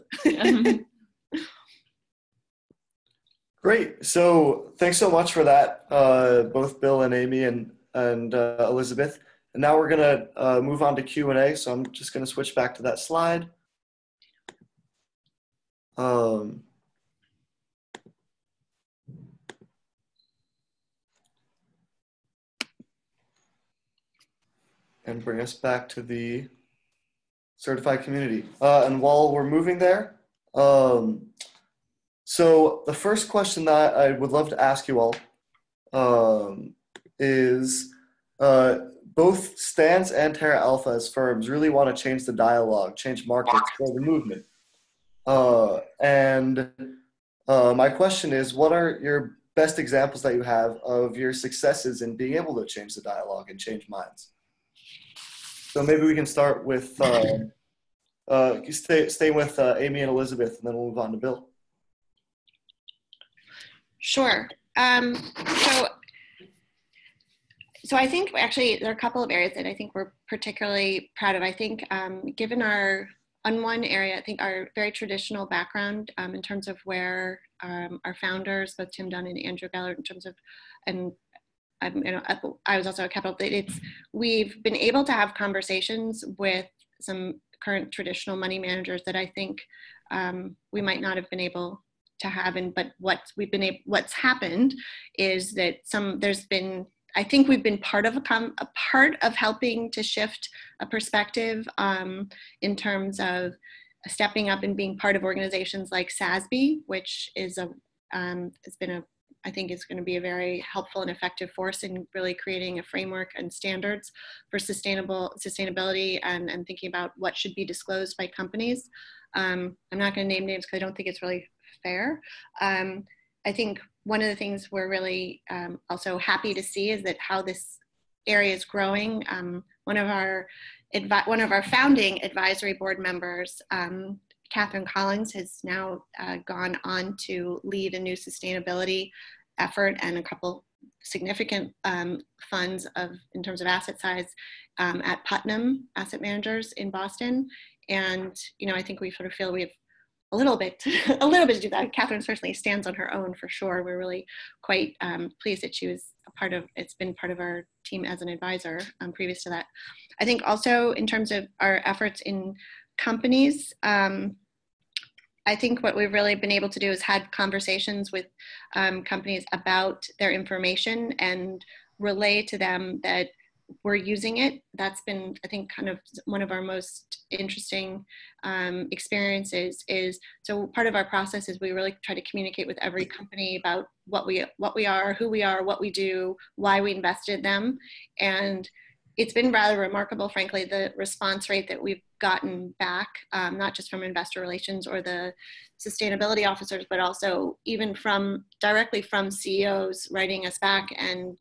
Great. So thanks so much for that, both Bill and Amy and Elizabeth. And now we're going to move on to Q&A. So I'm just going to switch back to that slide. And bring us back to the certified community. And while we're moving there, so the first question that I would love to ask you all is both Stance and Terra Alpha as firms really want to change the dialogue, change markets, for the movement. And my question is, what are your best examples that you have of your successes in being able to change the dialogue and change minds? So maybe we can start with, stay with Amy and Elizabeth, and then we'll move on to Bill. Sure. So I think actually there are a couple of areas that I think we're particularly proud of. I think given on one area, I think our very traditional background in terms of where our founders, both Tim Dunn and Andrew Gellert, in terms of, and I was also at Capital. We've been able to have conversations with some current traditional money managers that I think we might not have been able to have. But what's happened is that I think we've been part of a part of helping to shift a perspective in terms of stepping up and being part of organizations like SASB, which is I think is going to be a very helpful and effective force in really creating a framework and standards for sustainability and thinking about what should be disclosed by companies. I'm not going to name names because I don't think it's really fair. I think one of the things we're really also happy to see is that how this area is growing. One of our founding advisory board members, Catherine Collins, has now gone on to lead a new sustainability effort and a couple significant funds in terms of asset size at Putnam Asset Managers in Boston. And I think we sort of feel we have a little bit to do that. Catherine certainly stands on her own for sure. We're really quite pleased that she was it's been part of our team as an advisor previous to that. I think also in terms of our efforts in companies, I think what we've really been able to do is had conversations with companies about their information and relay to them that we're using it. That's been, I think, kind of one of our most interesting experiences. Is so part of our process is we really try to communicate with every company about what we are, who we are, what we do, why we invested in them. And it's been rather remarkable, frankly, the response rate that we've gotten back, not just from investor relations or the sustainability officers, but also even directly from CEOs writing us back and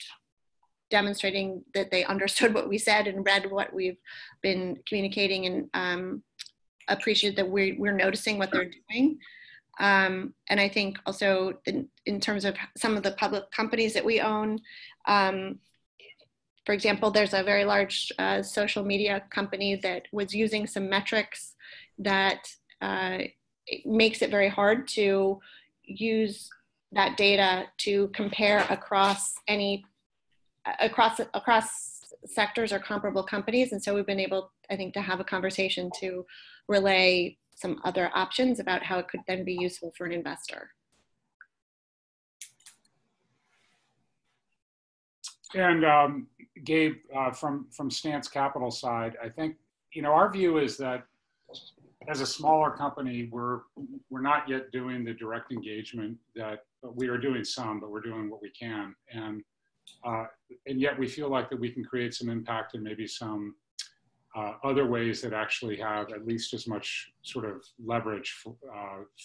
demonstrating that they understood what we said and read what we've been communicating, and appreciate that we're noticing what they're doing. And I think also in terms of some of the public companies that we own, for example, there's a very large social media company that was using some metrics that it makes it very hard to use that data to compare across sectors or comparable companies. And so we've been able, I think, to have a conversation to relay some other options about how it could then be useful for an investor. And Gabe, from Stance Capital side, I think, our view is that as a smaller company, we're not yet doing the direct engagement that we are doing some, but we're doing what we can. And yet we feel like that we can create some impact in maybe some other ways that actually have at least as much sort of leverage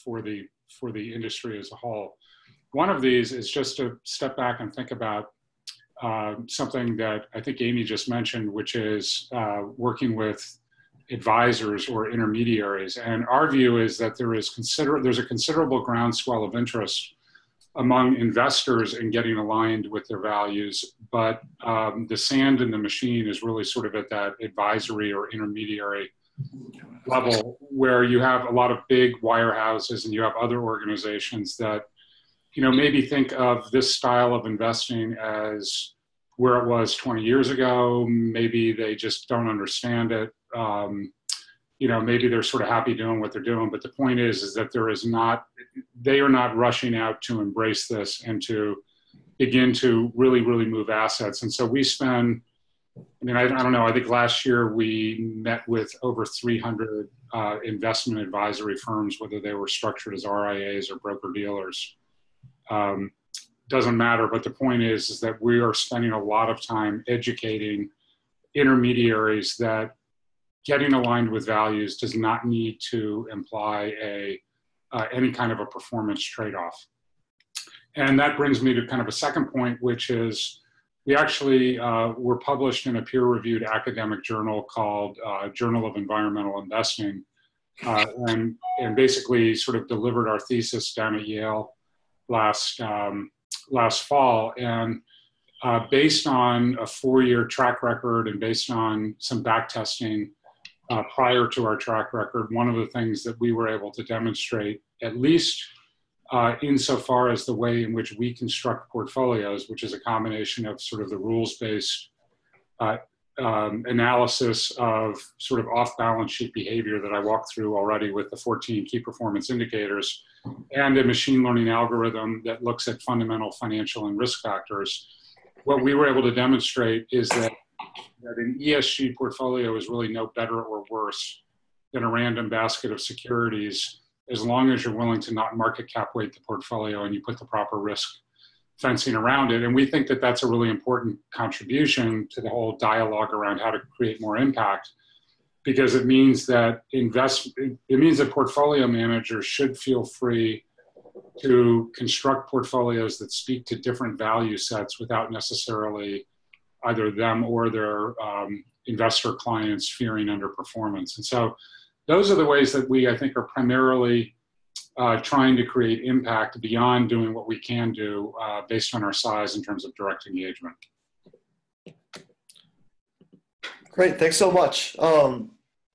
for the industry as a whole. One of these is just to step back and think about something that I think Amy just mentioned, which is working with advisors or intermediaries. And our view is that there's a considerable groundswell of interest among investors in getting aligned with their values, but the sand in the machine is really sort of at that advisory or intermediary level, where you have a lot of big wirehouses and you have other organizations that maybe think of this style of investing as where it was 20 years ago. Maybe they just don't understand it. Maybe they're sort of happy doing what they're doing. But the point is that they are not rushing out to embrace this and to begin to really, really move assets. And so we spend, I don't know, I think last year we met with over 300 investment advisory firms, whether they were structured as RIAs or broker dealers. Doesn't matter, but the point is that we are spending a lot of time educating intermediaries that getting aligned with values does not need to imply any kind of a performance trade-off. And that brings me to kind of a second point, which is we actually were published in a peer-reviewed academic journal called Journal of Environmental Investing, and basically sort of delivered our thesis down at Yale last fall. And based on a 4-year track record and based on some back testing prior to our track record, one of the things that we were able to demonstrate, at least insofar as the way in which we construct portfolios, which is a combination of sort of the rules-based analysis of sort of off-balance sheet behavior that I walked through already with the 14 key performance indicators, and a machine learning algorithm that looks at fundamental financial and risk factors. What we were able to demonstrate is that an ESG portfolio is really no better or worse than a random basket of securities, as long as you're willing to not market cap weight the portfolio and you put the proper risk fencing around it. And we think that that's a really important contribution to the whole dialogue around how to create more impact, because it means that portfolio managers should feel free to construct portfolios that speak to different value sets without necessarily either them or their investor clients fearing underperformance. And so those are the ways that we, I think, are primarily trying to create impact beyond doing what we can do based on our size in terms of direct engagement. Great, thanks so much.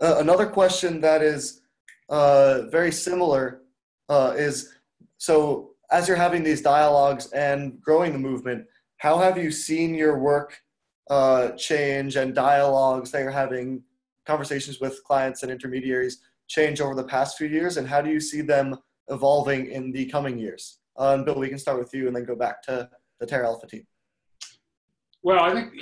Another question that is very similar is, so as you're having these dialogues and growing the movement, how have you seen your work change and dialogues that you're having, conversations with clients and intermediaries change over the past few years, and how do you see them evolving in the coming years? Bill, we can start with you and then go back to the Terra Alpha team. Well, I think,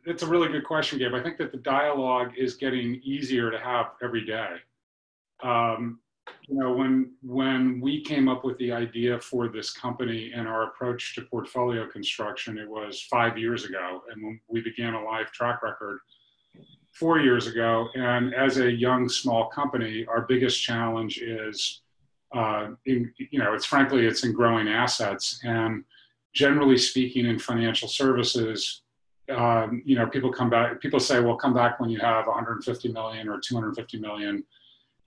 it's a really good question, Gabe. I think that the dialogue is getting easier to have every day. When we came up with the idea for this company and our approach to portfolio construction, it was 5 years ago. And when we began a live track record 4 years ago. And as a young, small company, our biggest challenge is, it's in growing assets. And generally speaking, in financial services, people say, well, come back when you have 150 million or 250 million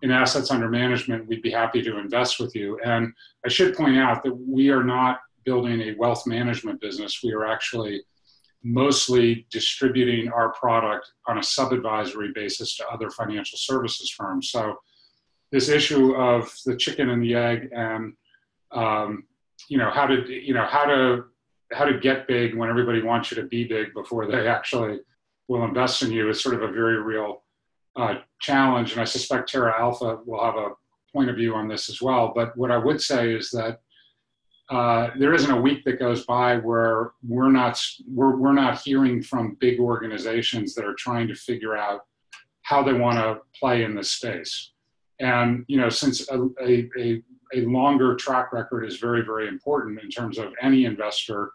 in assets under management, we'd be happy to invest with you. And I should point out that we are not building a wealth management business. We are actually mostly distributing our product on a sub-advisory basis to other financial services firms. So this issue of the chicken and the egg and, how to get big when everybody wants you to be big before they actually will invest in you is sort of a very real challenge. And I suspect Terra Alpha will have a point of view on this as well. But what I would say is that there isn't a week that goes by where we're not hearing from big organizations that are trying to figure out how they want to play in this space. And since a longer track record is very, very important in terms of any investor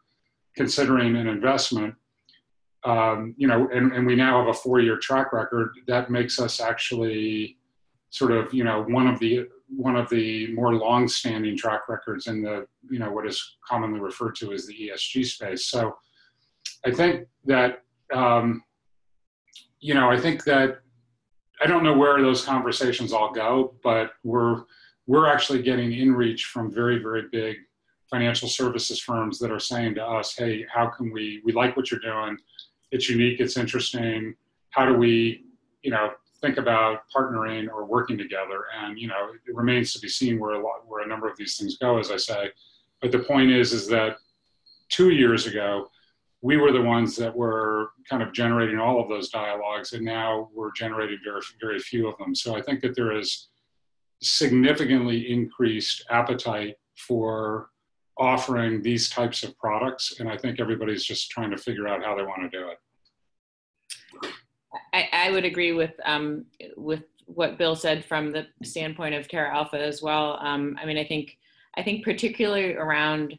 considering an investment, and we now have a 4-year track record, that makes us actually sort of, one of the more long-standing track records in the, what is commonly referred to as the ESG space. So I think that, I don't know where those conversations all go, but we're actually getting in reach from very, very big financial services firms that are saying to us, hey, how can we like what you're doing. It's unique, it's interesting. How do we, think about partnering or working together? And, it remains to be seen where a number of these things go, as I say. But the point is that 2 years ago, we were the ones that were kind of generating all of those dialogues, and now we're generating very, very few of them. So I think that there is significantly increased appetite for offering these types of products, and I think everybody's just trying to figure out how they want to do it. I would agree with what Bill said from the standpoint of Terra Alpha as well. I think particularly around,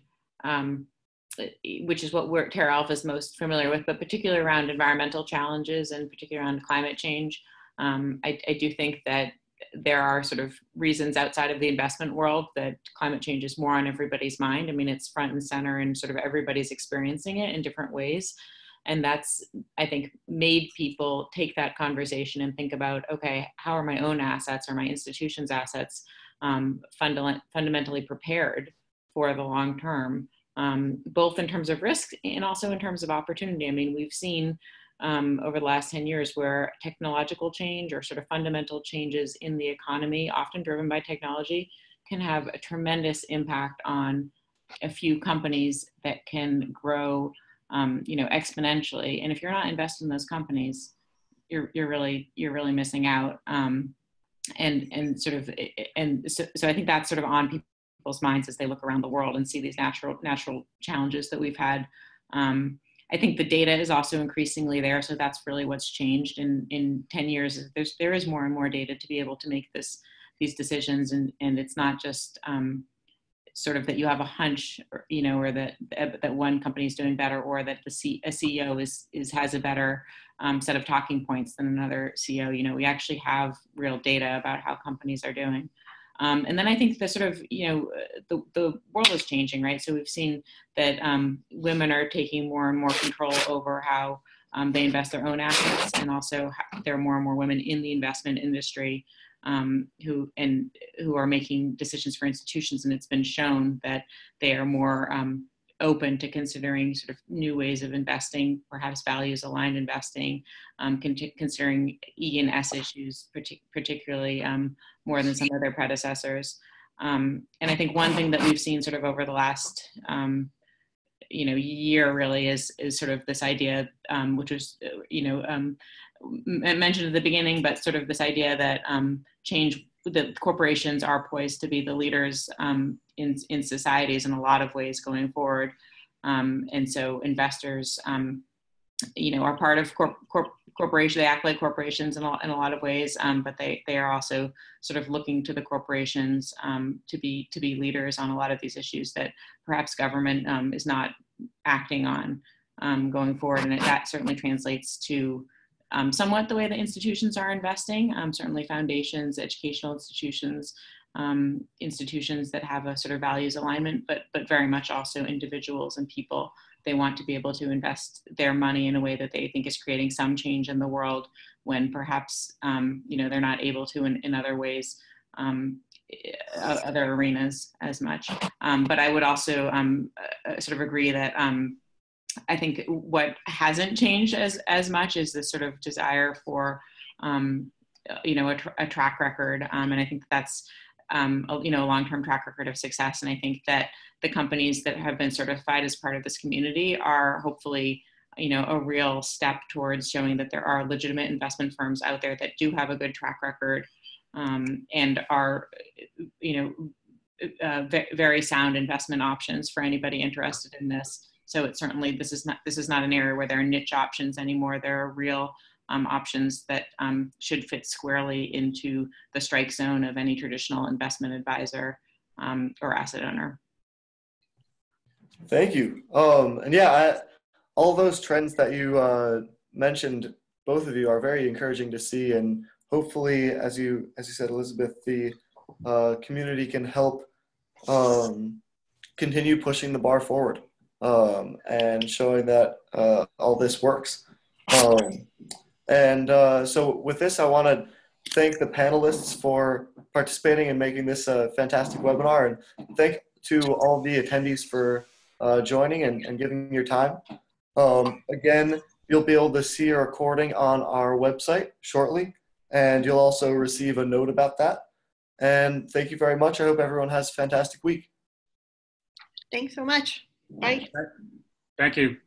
which is what Terra Alpha is most familiar with, but particularly around environmental challenges and particularly around climate change. I do think that there are sort of reasons outside of the investment world that climate change is more on everybody's mind. I mean, it's front and center and sort of everybody's experiencing it in different ways. And that's, I think, made people take that conversation and think about, okay, how are my own assets or my institution's assets fundamentally prepared for the long term, both in terms of risk and also in terms of opportunity. I mean, we've seen over the last 10 years where technological change or sort of fundamental changes in the economy, often driven by technology, can have a tremendous impact on a few companies that can grow exponentially. And if you're not invested in those companies, you're really missing out. So I think that's sort of on people's minds as they look around the world and see these natural challenges that we've had. I think the data is also increasingly there. So that's really what's changed in 10 years. There is more and more data to be able to make these decisions. And it's not just sort of that you have a hunch, or that one company is doing better, or that a CEO has a better set of talking points than another CEO. We actually have real data about how companies are doing. And then I think the sort of, the world is changing, right? So we've seen that women are taking more and more control over how they invest their own assets, and also there are more and more women in the investment industry who are making decisions for institutions, and it's been shown that they are more open to considering sort of new ways of investing, perhaps values-aligned investing, considering E and S issues, particularly more than some of their predecessors. And I think one thing that we've seen sort of over the last year really is sort of this idea, which was mentioned at the beginning, but sort of this idea that that corporations are poised to be the leaders in societies in a lot of ways going forward. And so investors are part of corporations. They act like corporations in a lot of ways, but they are also sort of looking to the corporations to be leaders on a lot of these issues that perhaps government is not acting on going forward. And that certainly translates to somewhat the way that institutions are investing, certainly foundations, educational institutions, institutions that have a sort of values alignment, but very much also individuals and people. They want to be able to invest their money in a way that they think is creating some change in the world when perhaps they're not able to in other ways, other arenas as much. But I would also sort of agree that I think what hasn't changed as much is this sort of desire for a track record, and I think that's a long-term track record of success. And I think that the companies that have been certified as part of this community are hopefully, a real step towards showing that there are legitimate investment firms out there that do have a good track record and are, very sound investment options for anybody interested in this. So it's certainly, this is not an area where there are niche options anymore. There are real options that should fit squarely into the strike zone of any traditional investment advisor or asset owner. Thank you. And yeah, all those trends that you mentioned, both of you, are very encouraging to see. And hopefully, as you said, Elizabeth, the community can help continue pushing the bar forward and showing that all this works. So with this, I want to thank the panelists for participating and making this a fantastic webinar, and thank to all the attendees for joining and giving your time. Again, you'll be able to see a recording on our website shortly, and you'll also receive a note about that. And thank you very much. I hope everyone has a fantastic week. Thanks so much. Bye. Thank you.